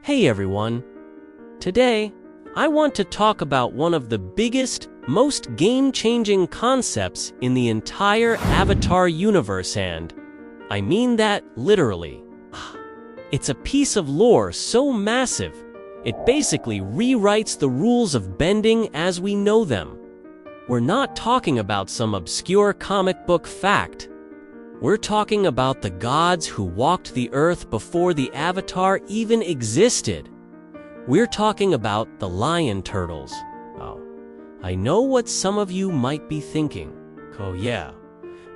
Hey everyone! Today, I want to talk about one of the biggest, most game-changing concepts in the entire Avatar universe, and I mean that literally. It's a piece of lore so massive, it basically rewrites the rules of bending as we know them. We're not talking about some obscure comic book fact. We're talking about the gods who walked the earth before the Avatar even existed. We're talking about the lion turtles. Oh, I know what some of you might be thinking. Oh yeah,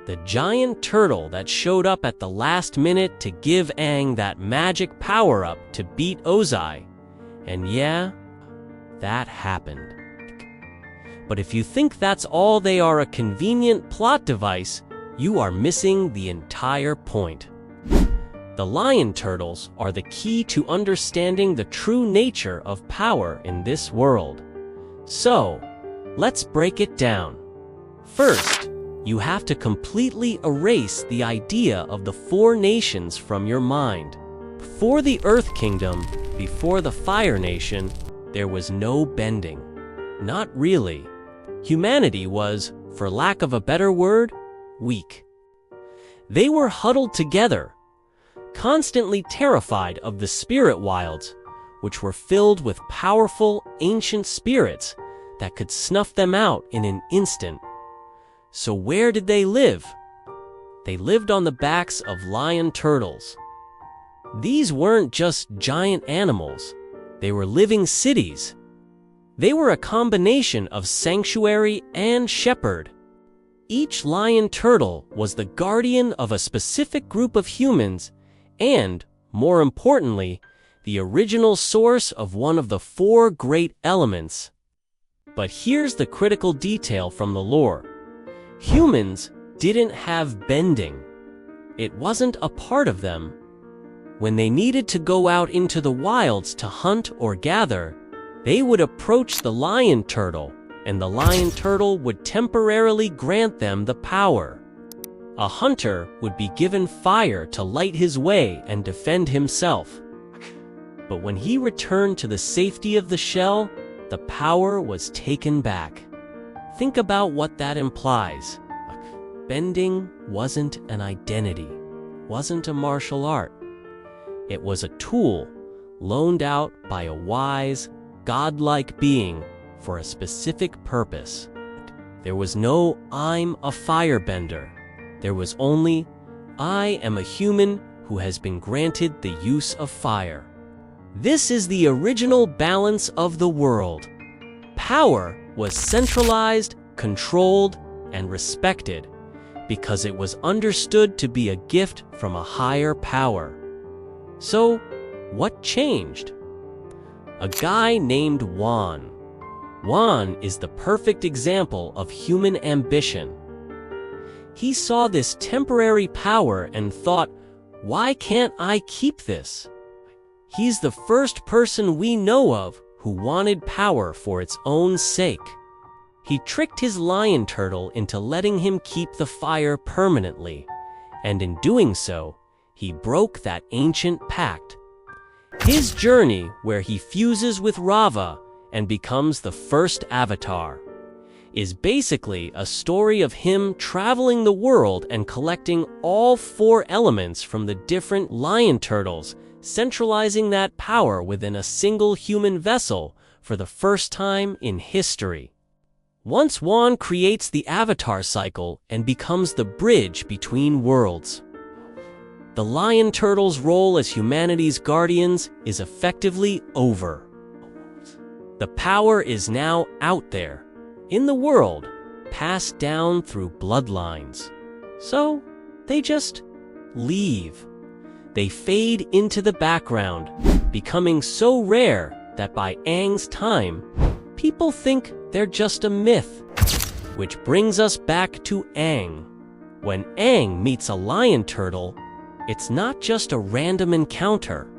the giant turtle that showed up at the last minute to give Aang that magic power-up to beat Ozai. And yeah, that happened. But if you think that's all they are, a convenient plot device, you are missing the entire point. The lion turtles are the key to understanding the true nature of power in this world. So, let's break it down. First, you have to completely erase the idea of the four nations from your mind. Before the Earth Kingdom, before the Fire Nation, there was no bending. Not really. Humanity was, for lack of a better word, weak. They were huddled together, constantly terrified of the spirit wilds, which were filled with powerful, ancient spirits that could snuff them out in an instant. So where did they live? They lived on the backs of lion turtles. These weren't just giant animals, they were living cities. They were a combination of sanctuary and shepherd. Each lion turtle was the guardian of a specific group of humans and, more importantly, the original source of one of the four great elements. But here's the critical detail from the lore. Humans didn't have bending. It wasn't a part of them. When they needed to go out into the wilds to hunt or gather, they would approach the lion turtle, and the lion turtle would temporarily grant them the power. A hunter would be given fire to light his way and defend himself. But when he returned to the safety of the shell, the power was taken back. Think about what that implies. Bending wasn't an identity, wasn't a martial art. It was a tool loaned out by a wise, godlike being for a specific purpose. There was no "I'm a firebender." There was only, "I am a human who has been granted the use of fire." This is the original balance of the world. Power was centralized, controlled, and respected because it was understood to be a gift from a higher power. So, what changed? A guy named Wan. Wan is the perfect example of human ambition. He saw this temporary power and thought, why can't I keep this? He's the first person we know of who wanted power for its own sake. He tricked his lion turtle into letting him keep the fire permanently, and in doing so, he broke that ancient pact. His journey, where he fuses with Rava and becomes the first Avatar, is basically a story of him traveling the world and collecting all four elements from the different lion turtles, centralizing that power within a single human vessel for the first time in history. Once Wan creates the Avatar cycle and becomes the bridge between worlds, the lion turtles' role as humanity's guardians is effectively over. The power is now out there, in the world, passed down through bloodlines. So, they just leave. They fade into the background, becoming so rare that by Aang's time, people think they're just a myth. Which brings us back to Aang. When Aang meets a lion turtle, it's not just a random encounter.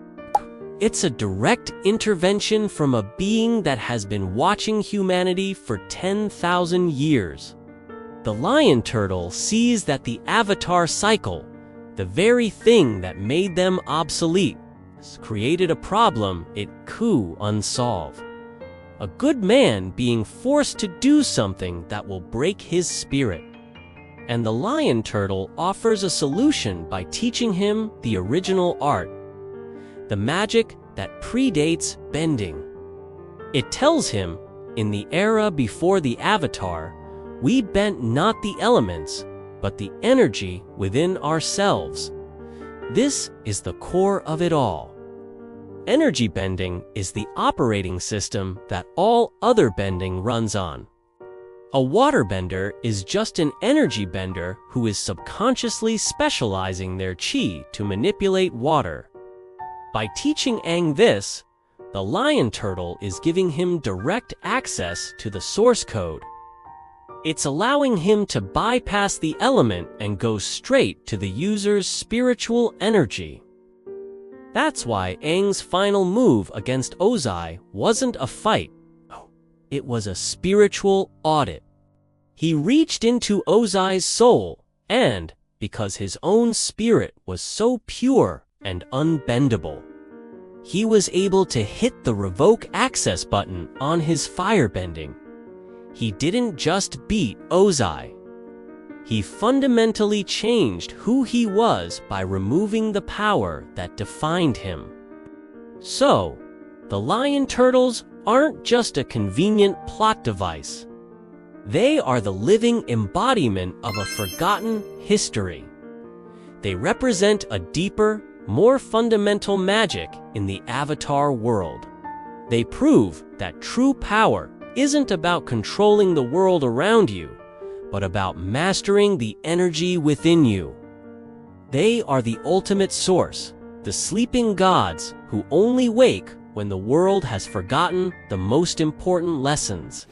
It's a direct intervention from a being that has been watching humanity for 10,000 years. The lion turtle sees that the Avatar cycle, the very thing that made them obsolete, created a problem it could unsolve. A good man being forced to do something that will break his spirit. And the lion turtle offers a solution by teaching him the original art, the magic that predates bending. It tells him, in the era before the Avatar, we bent not the elements, but the energy within ourselves. This is the core of it all. Energy bending is the operating system that all other bending runs on. A waterbender is just an energy bender who is subconsciously specializing their chi to manipulate water. By teaching Aang this, the lion turtle is giving him direct access to the source code. It's allowing him to bypass the element and go straight to the user's spiritual energy. That's why Aang's final move against Ozai wasn't a fight. It was a spiritual audit. He reached into Ozai's soul, and, because his own spirit was so pure and unbendable, he was able to hit the revoke access button on his firebending. He didn't just beat Ozai. He fundamentally changed who he was by removing the power that defined him. So, the lion turtles aren't just a convenient plot device. They are the living embodiment of a forgotten history. They represent a deeper, more fundamental magic in the Avatar world. They prove that true power isn't about controlling the world around you, but about mastering the energy within you. They are the ultimate source, the sleeping gods who only wake when the world has forgotten the most important lessons.